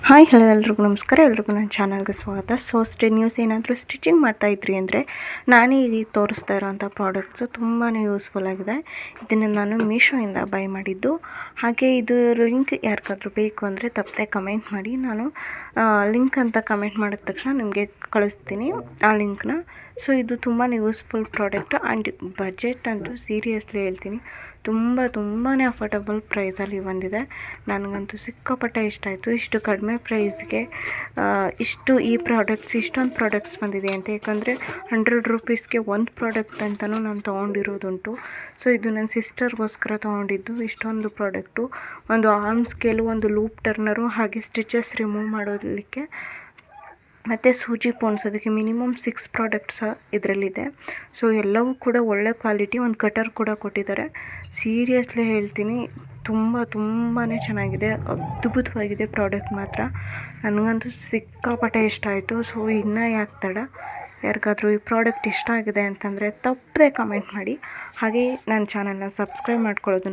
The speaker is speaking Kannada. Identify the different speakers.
Speaker 1: ಹಾಯ್ ಹಲೋ ಎಲ್ರಿಗೂ ನಮಸ್ಕಾರ. ಎಲ್ರಿಗೂ ನನ್ನ ಚಾನಲ್ಗೆ ಸ್ವಾಗತ. ನ್ಯೂಸ್ ಏನಾದರೂ ಸ್ಟಿಚಿಂಗ್ ಮಾಡ್ತಾಯಿದ್ರಿ ಅಂದರೆ ನಾನೇ ಈಗ ತೋರಿಸ್ತಾ ಇರೋವಂಥ ಪ್ರಾಡಕ್ಟ್ಸು ತುಂಬಾ ಯೂಸ್ಫುಲ್ ಆಗಿದೆ. ಇದನ್ನು ನಾನು ಮೀಶೋಯಿಂದ ಬೈ ಮಾಡಿದ್ದು. ಹಾಗೆ ಇದು ಲಿಂಕ್ ಯಾರಿಗಾದ್ರೂ ಬೇಕು ಅಂದರೆ ತಪ್ಪದೆ ಕಮೆಂಟ್ ಮಾಡಿ. ನಾನು ಲಿಂಕ್ ಅಂತ ಕಮೆಂಟ್ ಮಾಡಿದ ತಕ್ಷಣ ನಿಮಗೆ ಕಳಿಸ್ತೀನಿ ಆ ಲಿಂಕ್ನ. ಇದು ತುಂಬಾ ಯೂಸ್ಫುಲ್ ಪ್ರಾಡಕ್ಟು ಆ್ಯಂಡ್ ಬಜೆಟ್ ಅಂತೂ ಸೀರಿಯಸ್ಲಿ ಹೇಳ್ತೀನಿ ತುಂಬಾ ಅಫೋರ್ಡಬಲ್ ಪ್ರೈಸಲ್ಲಿ ಬಂದಿದೆ. ನನಗಂತೂ ಸಿಕ್ಕಾಪಟ್ಟೆ ಇಷ್ಟ ಆಯಿತು. ಇಷ್ಟು ಕಡಿಮೆ ಪ್ರೈಸ್ಗೆ ಇಷ್ಟೊಂದು ಪ್ರಾಡಕ್ಟ್ಸ್ ಬಂದಿದೆ ಅಂತ. ಯಾಕಂದರೆ 100 ರೂಪೀಸ್ಗೆ ಒಂದು ಪ್ರಾಡಕ್ಟ್ ಅಂತಲೂ ನಾನು ತೊಗೊಂಡಿರೋದುಂಟು. ಇದು ನನ್ನ ಸಿಸ್ಟರ್ಗೋಸ್ಕರ ತೊಗೊಂಡಿದ್ದು. ಇಷ್ಟೊಂದು ಪ್ರಾಡಕ್ಟು, ಒಂದು ಆರ್ಮ್ ಸ್ಕೇಲು, ಒಂದು ಲೂಪ್ ಟರ್ನರು, ಹಾಗೆ ಸ್ಟಿಚಸ್ ರಿಮೂವ್ ಮಾಡೋದಕ್ಕೆ ಮತ್ತು ಸೂಜಿ ಪೋಣಿಸೋದಕ್ಕೆ ಮಿನಿಮಮ್ 6 ಪ್ರಾಡಕ್ಟ್ಸ್ ಇದರಲ್ಲಿದೆ. ಎಲ್ಲವೂ ಒಳ್ಳೆ ಕ್ವಾಲಿಟಿ. ಒಂದು ಕಟರ್ ಕೂಡ ಕೊಟ್ಟಿದ್ದಾರೆ. ಸೀರಿಯಸ್ಲಿ ಹೇಳ್ತೀನಿ ತುಂಬಾ ಚೆನ್ನಾಗಿದೆ, ಅದ್ಭುತವಾಗಿದೆ ಪ್ರಾಡಕ್ಟ್ ಮಾತ್ರ. ನನಗಂತೂ ಸಿಕ್ಕಾಪಟ್ಟೆ ಇಷ್ಟ ಆಯಿತು. ಇನ್ನೂ ಯಾಕೆ ತಡ, ಯಾರಿಗಾದ್ರೂ ಈ ಪ್ರಾಡಕ್ಟ್ ಇಷ್ಟ ಆಗಿದೆ ಅಂತಂದರೆ ತಪ್ಪದೆ ಕಮೆಂಟ್ ಮಾಡಿ. ಹಾಗೆ ನನ್ನ ಚಾನಲ್ನ ಸಬ್ಸ್ಕ್ರೈಬ್ ಮಾಡ್ಕೊಳ್ಳೋದು